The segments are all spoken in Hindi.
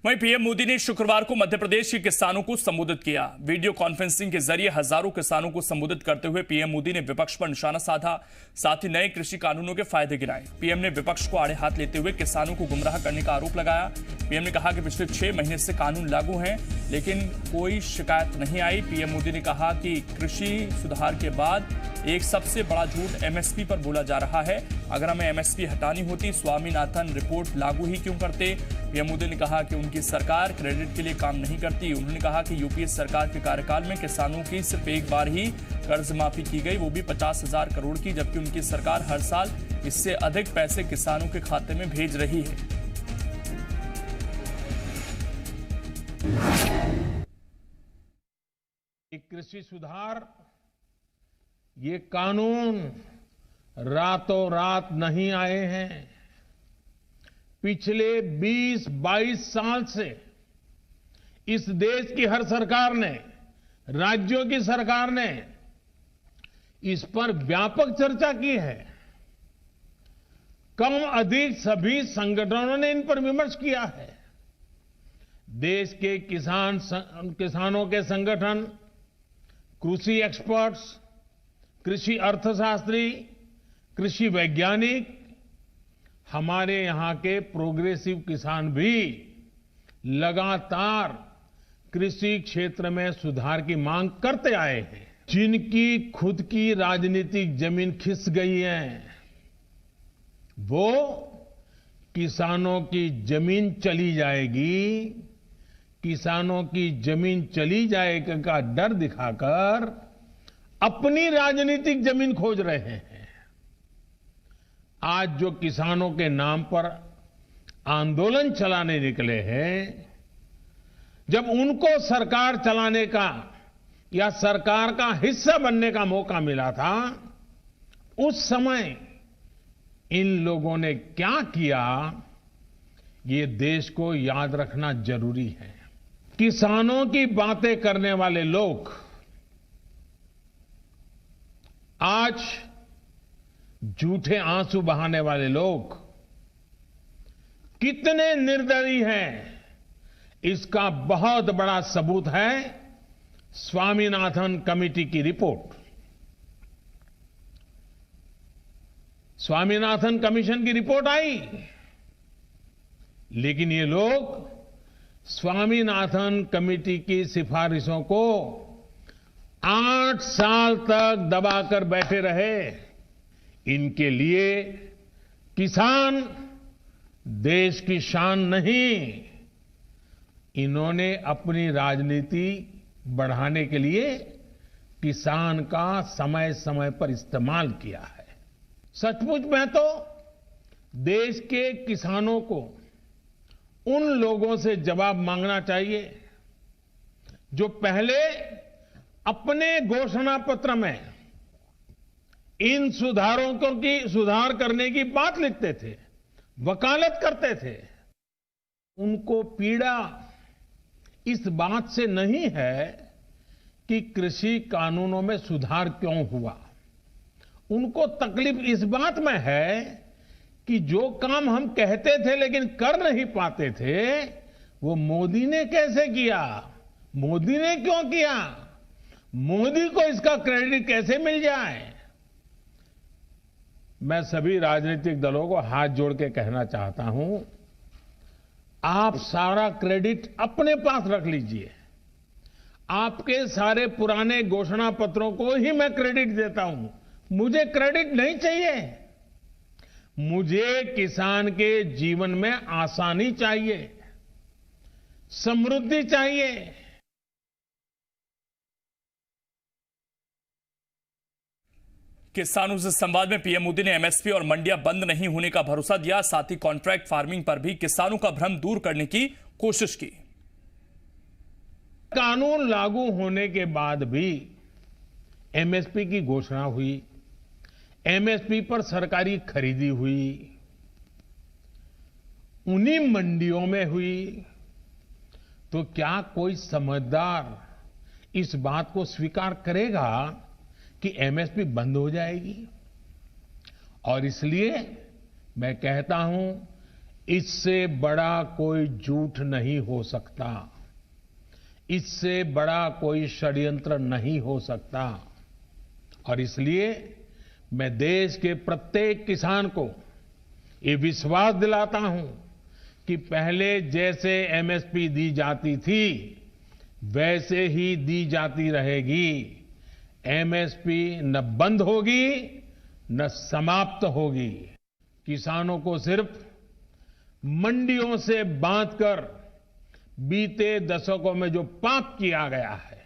वहीं पीएम मोदी ने शुक्रवार को मध्य प्रदेश के किसानों को संबोधित किया। वीडियो कॉन्फ्रेंसिंग के जरिए हजारों किसानों को संबोधित करते हुए पीएम मोदी ने विपक्ष पर निशाना साधा, साथ ही नए कृषि कानूनों के फायदे गिनाए। पीएम ने विपक्ष को आड़े हाथ लेते हुए किसानों को गुमराह करने का आरोप लगाया। पीएम ने कहा कि पिछले 6 महीने से कानून लागू हैं, लेकिन कोई शिकायत नहीं आई। पीएम मोदी ने कहा कि कृषि सुधार के बाद एक सबसे बड़ा झूठ एमएसपी पर बोला जा रहा है। अगर हमें एमएसपी हटानी होती, स्वामीनाथन रिपोर्ट लागू ही क्यों करते। पीएम मोदी ने कहा कि उनकी सरकार क्रेडिट के लिए काम नहीं करती। उन्होंने कहा कि यूपीए सरकार के कार्यकाल में किसानों की सिर्फ एक बार ही कर्ज माफी की गई, वो भी 50,000 करोड़ की, जबकि उनकी सरकार हर साल इससे अधिक पैसे किसानों के खाते में भेज रही है। कृषि सुधार, ये कानून रातों रात नहीं आए हैं। पिछले 20-22 साल से इस देश की हर सरकार ने, राज्यों की सरकार ने इस पर व्यापक चर्चा की है। कम अधिक सभी संगठनों ने इन पर विमर्श किया है। देश के किसानों के संगठन, कृषि एक्सपर्ट्स, कृषि अर्थशास्त्री, कृषि वैज्ञानिक, हमारे यहां के प्रोग्रेसिव किसान भी लगातार कृषि क्षेत्र में सुधार की मांग करते आए हैं। जिनकी खुद की राजनीतिक जमीन खिस गई है, वो किसानों की जमीन चली जाएगी, किसानों की जमीन चली जाएगी का डर दिखाकर अपनी राजनीतिक जमीन खोज रहे हैं। आज जो किसानों के नाम पर आंदोलन चलाने निकले हैं, जब उनको सरकार चलाने का या सरकार का हिस्सा बनने का मौका मिला था, उस समय इन लोगों ने क्या किया, ये देश को याद रखना जरूरी है। किसानों की बातें करने वाले लोग आज झूठे आंसू बहाने वाले लोग कितने निर्दयी हैं, इसका बहुत बड़ा सबूत है स्वामीनाथन कमेटी की रिपोर्ट। स्वामीनाथन कमीशन की रिपोर्ट आई, लेकिन ये लोग स्वामीनाथन कमेटी की सिफारिशों को 8 साल तक दबाकर बैठे रहे। इनके लिए किसान देश की शान नहीं, इन्होंने अपनी राजनीति बढ़ाने के लिए किसान का समय समय पर इस्तेमाल किया है। सचमुच में तो देश के किसानों को उन लोगों से जवाब मांगना चाहिए जो पहले अपने घोषणा पत्र में इन सुधार करने की बात लिखते थे, वकालत करते थे। उनको पीड़ा इस बात से नहीं है कि कृषि कानूनों में सुधार क्यों हुआ, उनको तकलीफ इस बात में है कि जो काम हम कहते थे लेकिन कर नहीं पाते थे, वो मोदी ने कैसे किया, मोदी ने क्यों किया, मोदी को इसका क्रेडिट कैसे मिल जाए। मैं सभी राजनीतिक दलों को हाथ जोड़ के कहना चाहता हूं, आप सारा क्रेडिट अपने पास रख लीजिए। आपके सारे पुराने घोषणा पत्रों को ही मैं क्रेडिट देता हूं, मुझे क्रेडिट नहीं चाहिए। मुझे किसान के जीवन में आसानी चाहिए, समृद्धि चाहिए। किसानों से संवाद में पीएम मोदी ने एमएसपी और मंडियां बंद नहीं होने का भरोसा दिया, साथ ही कॉन्ट्रैक्ट फार्मिंग पर भी किसानों का भ्रम दूर करने की कोशिश की। कानून लागू होने के बाद भी एमएसपी की घोषणा हुई, एमएसपी पर सरकारी खरीदी हुई, उन्हीं मंडियों में हुई, तो क्या कोई समझदार इस बात को स्वीकार करेगा कि एमएसपी बंद हो जाएगी? और इसलिए मैं कहता हूं, इससे बड़ा कोई झूठ नहीं हो सकता, इससे बड़ा कोई षड्यंत्र नहीं हो सकता। और इसलिए मैं देश के प्रत्येक किसान को ये विश्वास दिलाता हूं कि पहले जैसे एमएसपी दी जाती थी वैसे ही दी जाती रहेगी। एमएसपी न बंद होगी न समाप्त होगी। किसानों को सिर्फ मंडियों से बांधकर बीते दशकों में जो पाप किया गया है,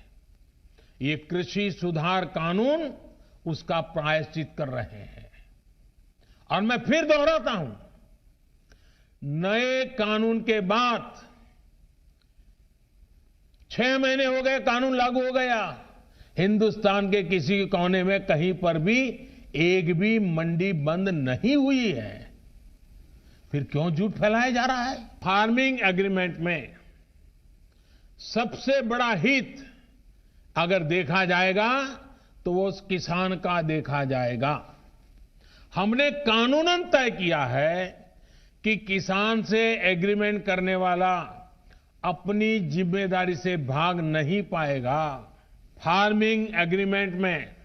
ये कृषि सुधार कानून उसका प्रायश्चित कर रहे हैं। और मैं फिर दोहराता हूं, नए कानून के बाद 6 महीने हो गए, कानून लागू हो गया, हिंदुस्तान के किसी कोने में कहीं पर भी एक भी मंडी बंद नहीं हुई है। फिर क्यों झूठ फैलाया जा रहा है? फार्मिंग एग्रीमेंट में सबसे बड़ा हित अगर देखा जाएगा तो वो उस किसान का देखा जाएगा। हमने कानूनन तय किया है कि किसान से एग्रीमेंट करने वाला अपनी जिम्मेदारी से भाग नहीं पाएगा। फार्मिंग एग्रीमेंट में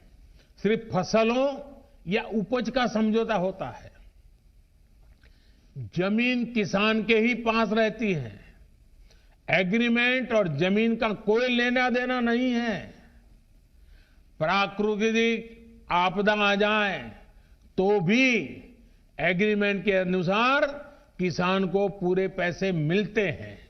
सिर्फ फसलों या उपज का समझौता होता है। जमीन किसान के ही पास रहती है। एग्रीमेंट और जमीन का कोई लेना देना नहीं है। प्राकृतिक आपदा आ जाए तो भी एग्रीमेंट के अनुसार किसान को पूरे पैसे मिलते हैं।